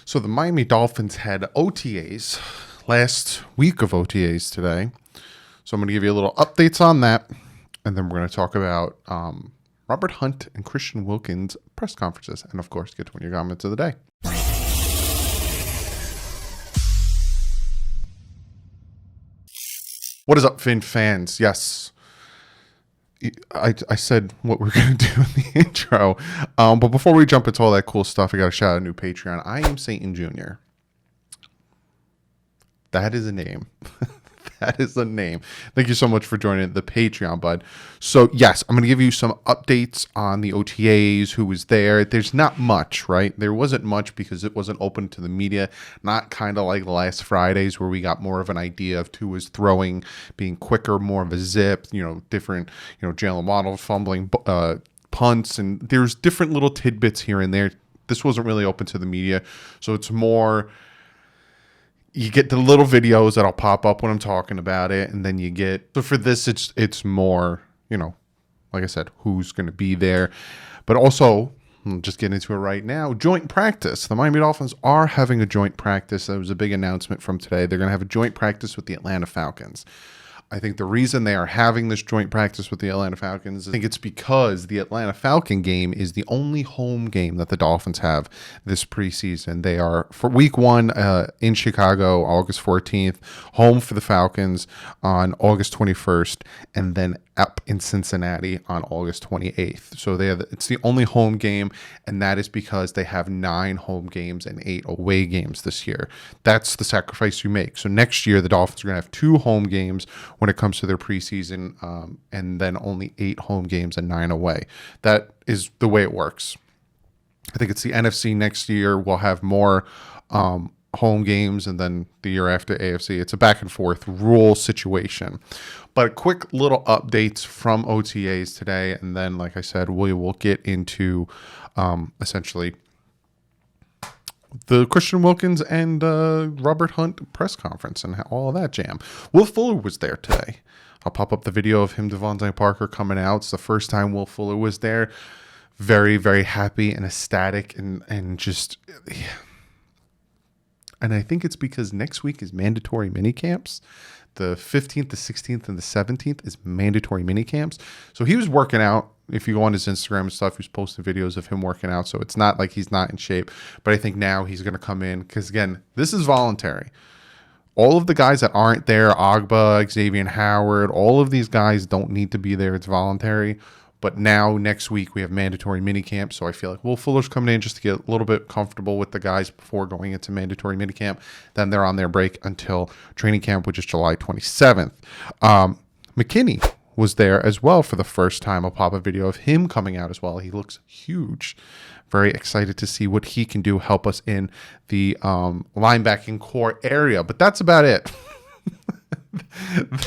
So the Miami Dolphins had OTAs, last week of OTAs today. So I'm going to give you a little updates on that, and then we're going to talk about Robert Hunt and Christian Wilkins press conferences, and of course, get to one of your comments of the day. What is up, Fin fans? Yes, I said what we're going to do in the intro. But before we jump into all that cool stuff, I got to shout out a new Patreon. I am Satan Jr. That is a name. That is the name. Thank you so much for joining the Patreon, bud. So, yes, I'm going to give you some updates on the OTAs, who was there. There's not much, right? There wasn't much because it wasn't open to the media. Not kind of like the last Fridays where we got more of an idea of Tua's throwing, being quicker, more of a zip, different, Jalen Waddle fumbling punts. And there's different little tidbits here and there. This wasn't really open to the media. So it's more... You get the little videos that'll pop up when I'm talking about it, and then you get. But for this, it's more, like I said, who's going to be there, but also I'll just get into it right now. Joint practice. The Miami Dolphins are having a joint practice. That was a big announcement from today. They're going to have a joint practice with the Atlanta Falcons. I think the reason they are having this joint practice with the Atlanta Falcons, I think it's because the Atlanta Falcon game is the only home game that the Dolphins have this preseason. They are for week one in Chicago, August 14th, home for the Falcons on August 21st, and then up in Cincinnati on August 28th. So it's the only home game, and that is because they have 9 home games and 8 away games this year. That's the sacrifice you make. So next year, the Dolphins are going to have 2 home games when it comes to their preseason, and then only 8 home games and 9 away. That is the way it works. I think it's the NFC next year will have more home games, and then the year after AFC. It's a back and forth rule situation. But quick little updates from OTAs today, and then, like I said, we will get into essentially the Christian Wilkins and Robert Hunt press conference and all of that jam. Will Fuller was there today. I'll pop up the video of him, Devontae Parker, coming out. It's the first time Will Fuller was there. Very, very happy and ecstatic and just... Yeah. And I think it's because next week is mandatory mini camps. The 15th, the 16th, and the 17th is mandatory mini camps. So he was working out. If you go on his Instagram and stuff, he's posting videos of him working out. So it's not like he's not in shape. But I think now he's going to come in because, again, this is voluntary. All of the guys that aren't there, Ogba, Xavier Howard, all of these guys don't need to be there. It's voluntary. But now, next week, we have mandatory minicamp. So I feel like Will Fuller's coming in just to get a little bit comfortable with the guys before going into mandatory minicamp. Then they're on their break until training camp, which is July 27th. McKinney was there as well for the first time. I'll pop a video of him coming out as well. He looks huge. Very excited to see what he can do, help us in the linebacking core area. But that's about it.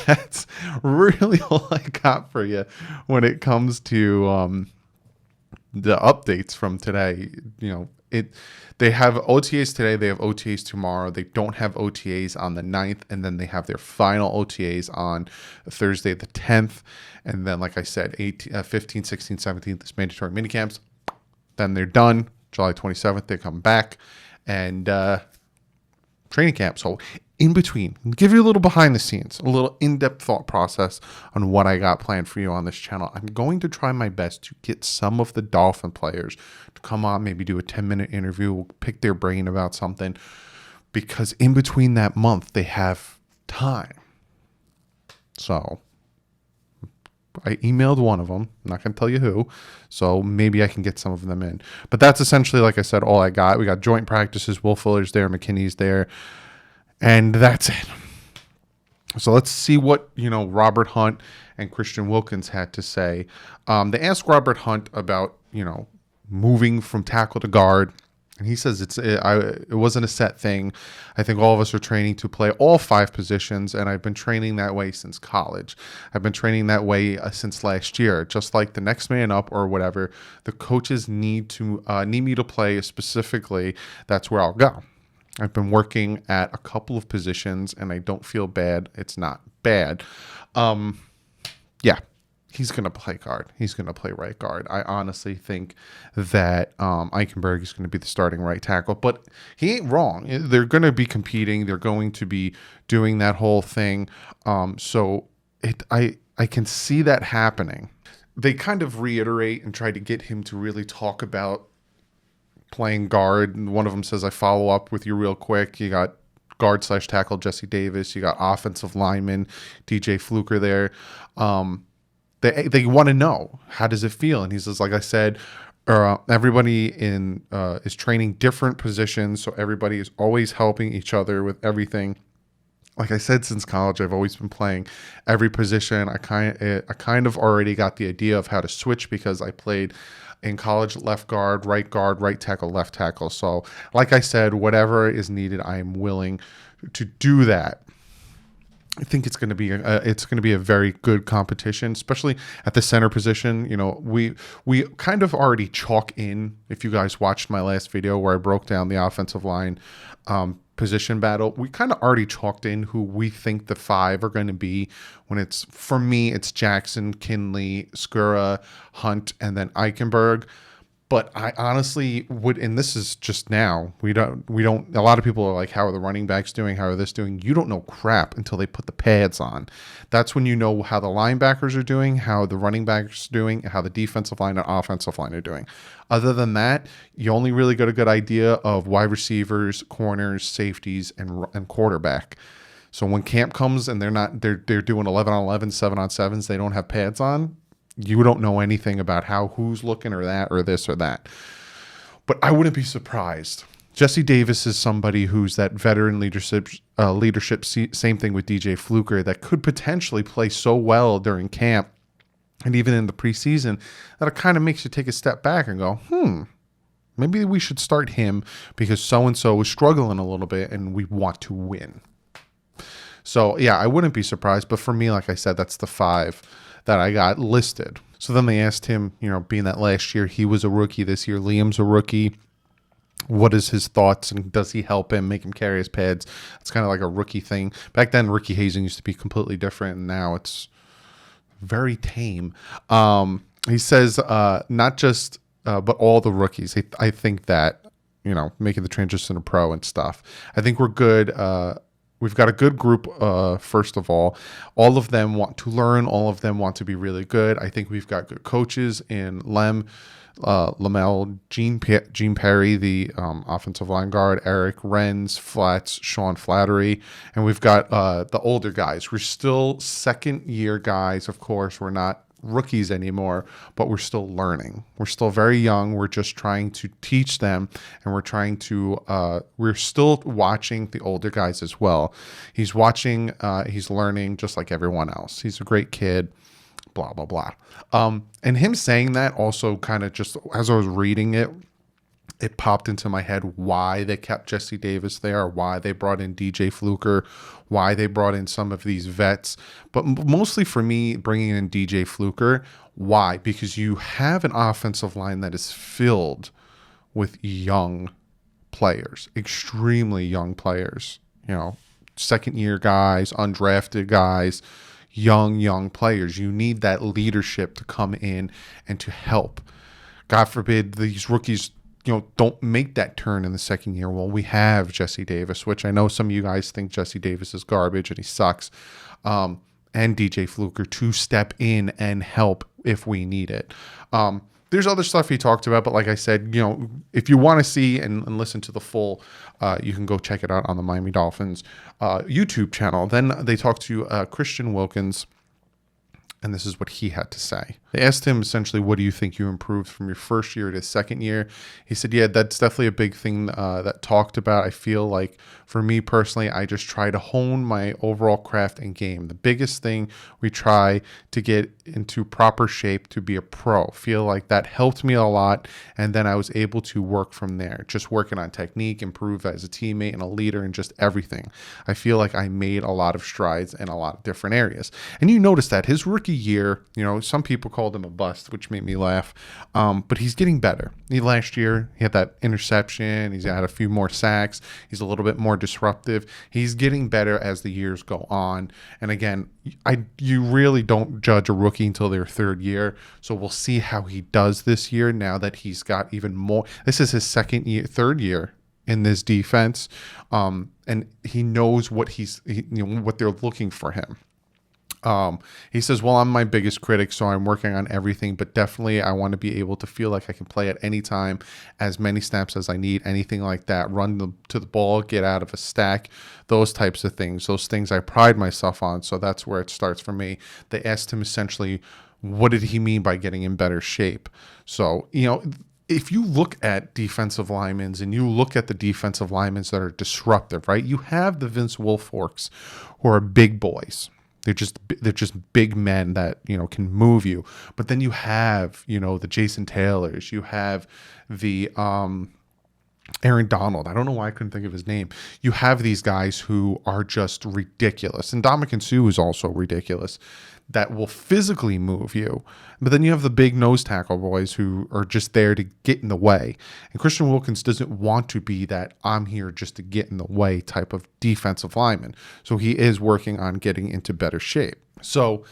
That's really all I got for you when it comes to the updates from today. They have OTAs today. They have OTAs tomorrow. They don't have OTAs on the 9th, and then they have their final OTAs on Thursday the 10th. And then, like I said, 15, 16, 17th is mandatory minicamps. Then they're done. July 27th, they come back and training camp. So in between, give you a little behind the scenes, a little in-depth thought process on what I got planned for you on this channel. I'm going to try my best to get some of the Dolphin players to come on, maybe do a 10-minute interview, we'll pick their brain about something, because in between that month, they have time. So I emailed one of them. I'm not going to tell you who. So maybe I can get some of them in. But that's essentially, like I said, all I got. We got joint practices. Will Fuller's there. McKinney's there. And that's it. So let's see what, Robert Hunt and Christian Wilkins had to say. They asked Robert Hunt about, moving from tackle to guard. And he says it wasn't a set thing. I think all of us are training to play all 5 positions, and I've been training that way since college. I've been training that way since last year. Just like the next man up or whatever, the coaches need me to play specifically. That's where I'll go. I've been working at a couple of positions, and I don't feel bad. It's not bad. Yeah. he's going to play guard. He's going to play right guard. I honestly think that Eichenberg is going to be the starting right tackle, but he ain't wrong. They're going to be competing. They're going to be doing that whole thing. I can see that happening. They kind of reiterate and try to get him to really talk about playing guard. And one of them says, I follow up with you real quick. You got guard / tackle Jesse Davis. You got offensive lineman DJ Fluker there. They want to know, how does it feel? And he says, like I said, everybody is training different positions, so everybody is always helping each other with everything. Like I said, since college, I've always been playing every position. I kind of already got the idea of how to switch because I played in college left guard, right tackle, left tackle. So like I said, whatever is needed, I am willing to do that. I think it's going to be a very good competition, especially at the center position. You know, we kind of already chalk in. If you guys watched my last video where I broke down the offensive line position battle, we kind of already chalked in who we think the 5 are going to be. For me, it's Jackson, Kinley, Skura, Hunt, and then Eichenberg. But I honestly would, and this is just now, we don't, a lot of people are like, how are the running backs doing? How are this doing? You don't know crap until they put the pads on. That's when you know how the linebackers are doing, how the running backs are doing, and how the defensive line and offensive line are doing. Other than that, you only really get a good idea of wide receivers, corners, safeties, and quarterback. So when camp comes and they're doing 11 on 11, 7 on 7s, they don't have pads on. You don't know anything about who's looking or that or this or that. But I wouldn't be surprised. Jesse Davis is somebody who's that veteran leadership, same thing with DJ Fluker, that could potentially play so well during camp and even in the preseason that it kind of makes you take a step back and go, maybe we should start him because so-and-so is struggling a little bit and we want to win. So, yeah, I wouldn't be surprised. But for me, like I said, that's the 5 that I got listed. So then they asked him, being that last year he was a rookie, this year Liam's a rookie, what is his thoughts and does he help him, make him carry his pads? It's kind of like a rookie thing. Back then, rookie hazing used to be completely different, and now it's very tame. He says not just, but all the rookies. I think that, making the transition to pro and stuff. I think we're good. We've got a good group, first of all. All of them want to learn. All of them want to be really good. I think we've got good coaches in Lamel, Gene Perry, the offensive line guard, Eric Renz, Flats, Sean Flattery. And we've got the older guys. We're still second-year guys, of course. We're not rookies anymore, but we're still learning. We're still very young. We're just trying to teach them, and we're still watching the older guys as well. He's watching, he's learning just like everyone else. He's a great kid, blah, blah, blah. And him saying that also kind of just, as I was reading it, it popped into my head why they kept Jesse Davis there, why they brought in DJ Fluker, why they brought in some of these vets. But mostly for me, bringing in DJ Fluker, why? Because you have an offensive line that is filled with young players, extremely young players, second-year guys, undrafted guys, young players. You need that leadership to come in and to help. God forbid these rookies don't make that turn in the second year. Well, we have Jesse Davis, which I know some of you guys think Jesse Davis is garbage and he sucks, and DJ Fluker to step in and help if we need it. There's other stuff he talked about, but like I said, if you want to see and listen to the full, you can go check it out on the Miami Dolphins YouTube channel. Then they talked to Christian Wilkins, and this is what he had to say. They asked him essentially, what do you think you improved from your first year to second year? He said, yeah, that's definitely a big thing that talked about. I feel like for me personally, I just try to hone my overall craft and game. The biggest thing, we try to get into proper shape to be a pro. Feel like that helped me a lot. And then I was able to work from there, just working on technique, improve as a teammate and a leader and just everything. I feel like I made a lot of strides in a lot of different areas. And you notice that his rookie rookie year, some people called him a bust, which made me laugh. But he's getting better. Last year, he had that interception. He's had a few more sacks. He's a little bit more disruptive. He's getting better as the years go on. And again, you really don't judge a rookie until their third year. So we'll see how he does this year now that he's got even more. This is his third year in this defense, and he knows what what they're looking for him. He says, well, I'm my biggest critic, so I'm working on everything, but definitely I want to be able to feel like I can play at any time, as many snaps as I need, anything like that, run to the ball, get out of a stack, those types of things. Those things I pride myself on, so that's where it starts for me. They asked him essentially, what did he mean by getting in better shape? So, if you look at defensive linemen and you look at the defensive linemen that are disruptive, right? You have the Vince Wilforks, who are big boys. They're just big men that, can move you. But then you have, the Jason Taylors. You have the Aaron Donald. I don't know why I couldn't think of his name. You have these guys who are just ridiculous. And Ndamukong Suh is also ridiculous, that will physically move you. But then you have the big nose tackle boys who are just there to get in the way. And Christian Wilkins doesn't want to be that I'm here just to get in the way type of defensive lineman. So he is working on getting into better shape. So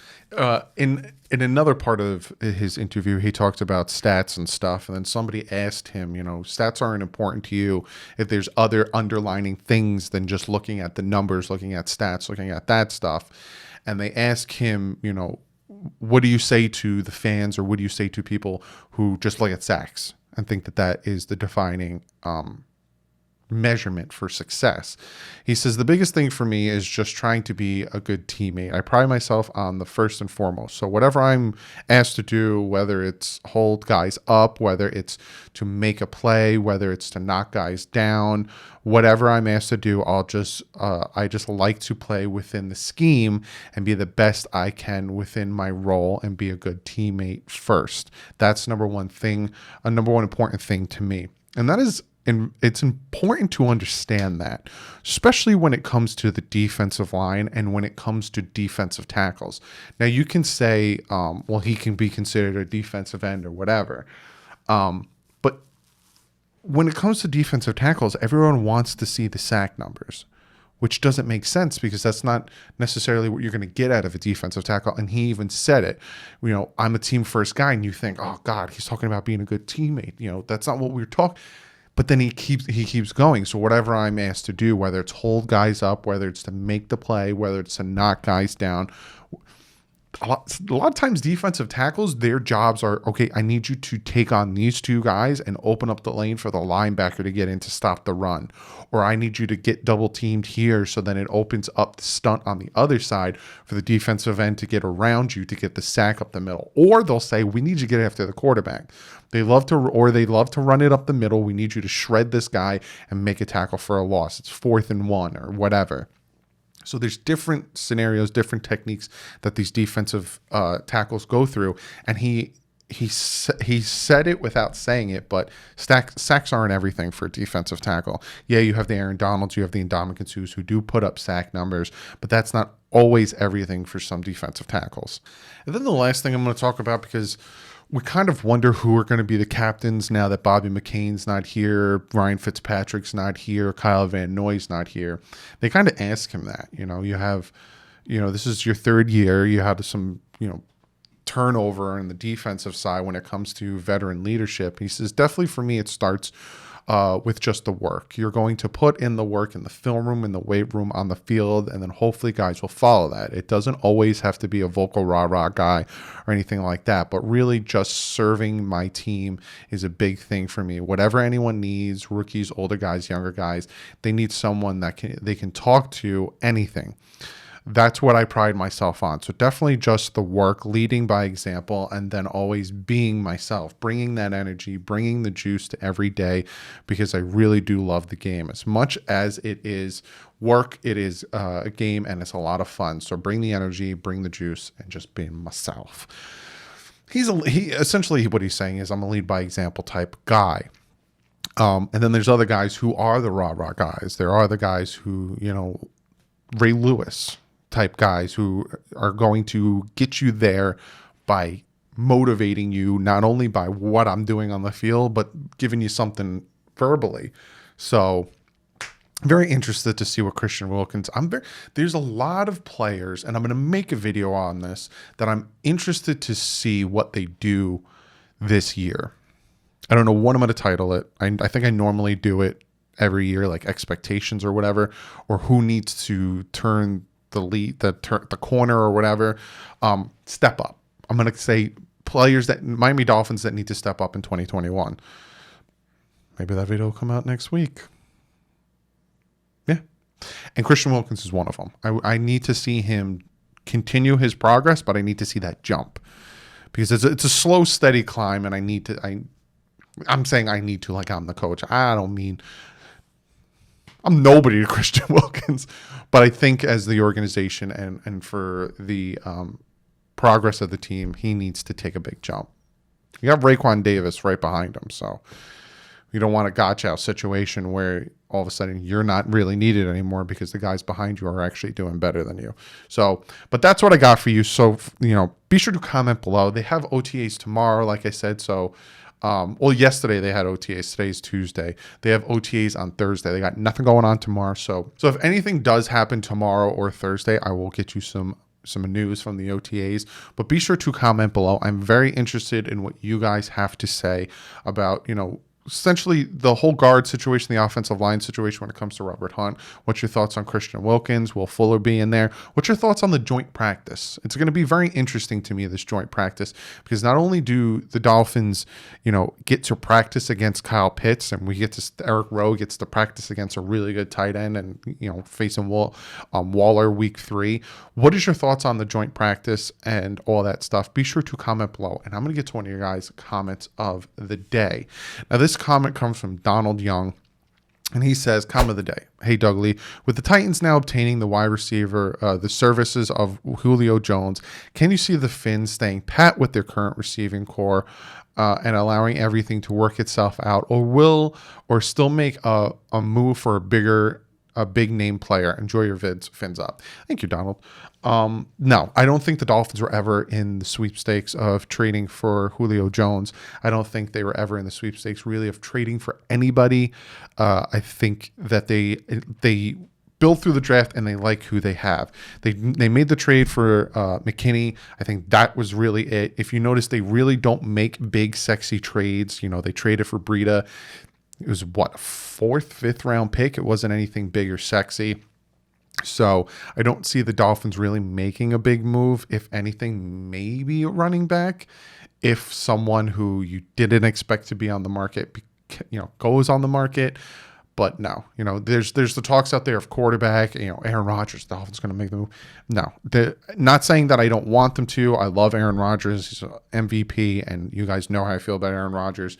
in another part of his interview, he talked about stats and stuff. And then somebody asked him, stats aren't important to you if there's other underlining things than just looking at the numbers, looking at stats, looking at that stuff. And they ask him, what do you say to the fans, or what do you say to people who just look at sacks and think that is the defining measurement for success? He says, the biggest thing for me is just trying to be a good teammate. I pride myself on the first and foremost. So whatever I'm asked to do, whether it's hold guys up, whether it's to make a play, whether it's to knock guys down, whatever I'm asked to do, I just like to play within the scheme and be the best I can within my role and be a good teammate first. That's number one important thing to me. And that is, and it's important to understand that, especially when it comes to the defensive line and when it comes to defensive tackles. Now, you can say, well, he can be considered a defensive end or whatever. But when it comes to defensive tackles, everyone wants to see the sack numbers, which doesn't make sense because that's not necessarily what you're going to get out of a defensive tackle. And he even said it, I'm a team first guy. And you think, oh God, he's talking about being a good teammate. That's not what we're talking. But then he keeps going. So whatever I'm asked to do, whether it's hold guys up, whether it's to make the play, whether it's to knock guys down, a lot of times defensive tackles, their jobs are, okay, I need you to take on these two guys and open up the lane for the linebacker to get in to stop the run. Or I need you to get double teamed here so then it opens up the stunt on the other side for the defensive end to get around you to get the sack up the middle. Or they'll say, we need you to get after the quarterback. They love to run it up the middle. We need you to shred this guy and make a tackle for a loss. It's 4th and 1 or whatever. So there's different scenarios, different techniques that these defensive tackles go through. And he said it without saying it, but sacks aren't everything for a defensive tackle. Yeah, you have the Aaron Donalds, you have the Ndamukong Suhs who do put up sack numbers, but that's not always everything for some defensive tackles. And then the last thing I'm going to talk about, because we kind of wonder who are going to be the captains now that Bobby McCain's not here, Ryan Fitzpatrick's not here, Kyle Van Noy's not here. They kind of ask him that. You have, this is your third year. You had some, turnover on the defensive side when it comes to veteran leadership. He says, definitely for me, it starts with just the work. You're going to put in the work in the film room, in the weight room, on the field, and then hopefully guys will follow that. It doesn't always have to be a vocal rah-rah guy or anything like that, but really just serving my team is a big thing for me. Whatever anyone needs, rookies, older guys, younger guys, they need someone that they can talk to anything. That's what I pride myself on. So definitely just the work, leading by example, and then always being myself, bringing that energy, bringing the juice to every day, because I really do love the game. As much as it is work, it is a game, and it's a lot of fun. So bring the energy, bring the juice, and just being myself. He essentially what he's saying is I'm a lead by example type guy. And then there's other guys who are the rah-rah guys. There are the guys who, Ray Lewis. type guys who are going to get you there by motivating you, not only by what I'm doing on the field, but giving you something verbally. So very interested to see what Christian Wilkins. There's a lot of players, and I'm going to make a video on this, that I'm interested to see what they do this year. I don't know what I'm going to title it. I think I normally do it every year, like expectations or whatever, or who needs to turn the corner or whatever. Step up. I'm going to say players that Miami Dolphins that need to step up in 2021. Maybe that video will come out next week. Yeah. And Christian Wilkins is one of them. I need to see him continue his progress, but I need to see that jump, because it's a slow, steady climb. And I'm saying I need to, like I'm the coach. I don't mean I'm nobody to Christian Wilkins, but I think as the organization and for the progress of the team, he needs to take a big jump. You got Raekwon Davis right behind him, so you don't want a gotcha situation where all of a sudden you're not really needed anymore because the guys behind you are actually doing better than you. So, but that's what I got for you. So, be sure to comment below. They have OTAs tomorrow, like I said. So, yesterday they had OTAs. Today's Tuesday. They have OTAs on Thursday. They got nothing going on tomorrow. So if anything does happen tomorrow or Thursday, I will get you some news from the OTAs, but be sure to comment below. I'm very interested in what you guys have to say about, essentially the whole guard situation, the offensive line situation when it comes to Robert Hunt. What's your thoughts on Christian Wilkins? Will Fuller be in there? What's your thoughts on the joint practice? It's going to be very interesting to me, this joint practice, because not only do the Dolphins, get to practice against Kyle Pitts, and Eric Rowe gets to practice against a really good tight end and, facing Waller week 3. What is your thoughts on the joint practice and all that stuff? Be sure to comment below, and I'm going to get to one of your guys' comments of the day. Now, this comment comes from Donald Young, and he says, comment of the day. Hey, Dougley, with the Titans now obtaining the wide receiver, the services of Julio Jones, can you see the Fins staying pat with their current receiving core and allowing everything to work itself out, or still make a move for a big name player? Enjoy your vids, Fins up. Thank you, Donald. No, I don't think the Dolphins were ever in the sweepstakes of trading for Julio Jones. I don't think they were ever in the sweepstakes really of trading for anybody. I think that they build through the draft and they like who they have. They made the trade for McKinney. I think that was really it. If you notice, they really don't make big, sexy trades. They traded for Breida. It was what, a 4th, 5th round pick. It wasn't anything big or sexy. So I don't see the Dolphins really making a big move. If anything, maybe a running back. If someone who you didn't expect to be on the market, goes on the market. But no, there's the talks out there of quarterback, Aaron Rodgers, the Dolphins going to make the move. No, not saying that I don't want them to. I love Aaron Rodgers. He's an MVP, and you guys know how I feel about Aaron Rodgers.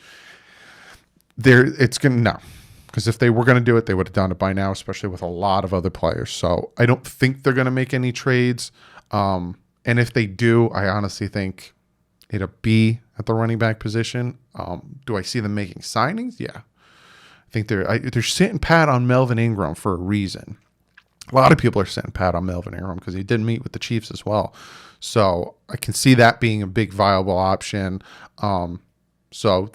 Because if they were going to do it, they would have done it by now, especially with a lot of other players. So I don't think they're going to make any trades. And if they do, I honestly think it'll be at the running back position. Do I see them making signings? Yeah. I think they're sitting pat on Melvin Ingram for a reason. A lot of people are sitting pat on Melvin Ingram because he did meet with the Chiefs as well. So I can see that being a big viable option. So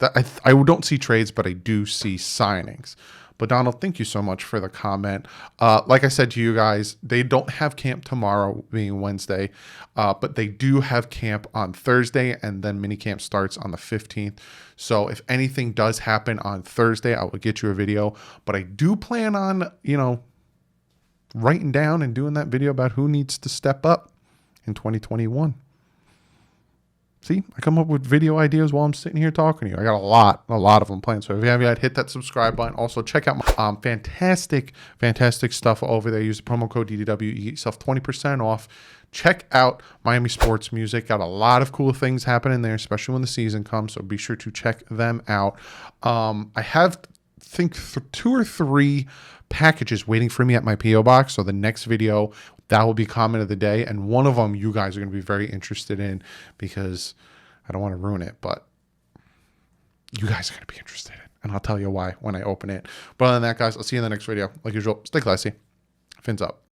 I don't see trades, but I do see signings. But Donald, thank you so much for the comment. Like I said to you guys, they don't have camp tomorrow, being Wednesday, but they do have camp on Thursday, and then minicamp starts on the 15th. So if anything does happen on Thursday, I will get you a video. But I do plan on, writing down and doing that video about who needs to step up in 2021. See, I come up with video ideas while I'm sitting here talking to you. I got a lot of them planned. So if you haven't yet, hit that subscribe button. Also, check out my fantastic stuff over there. Use the promo code DouglieDoWrong. You get yourself 20% off. Check out Miami Sports Music. Got a lot of cool things happening there, especially when the season comes. So be sure to check them out. I have, think, 2 or 3 packages waiting for me at my P.O. box. So the next video, that will be comment of the day. And one of them you guys are going to be very interested in, because I don't want to ruin it, but you guys are going to be interested in it. And I'll tell you why when I open it. But other than that, guys, I'll see you in the next video. Like usual, stay classy. Fins up.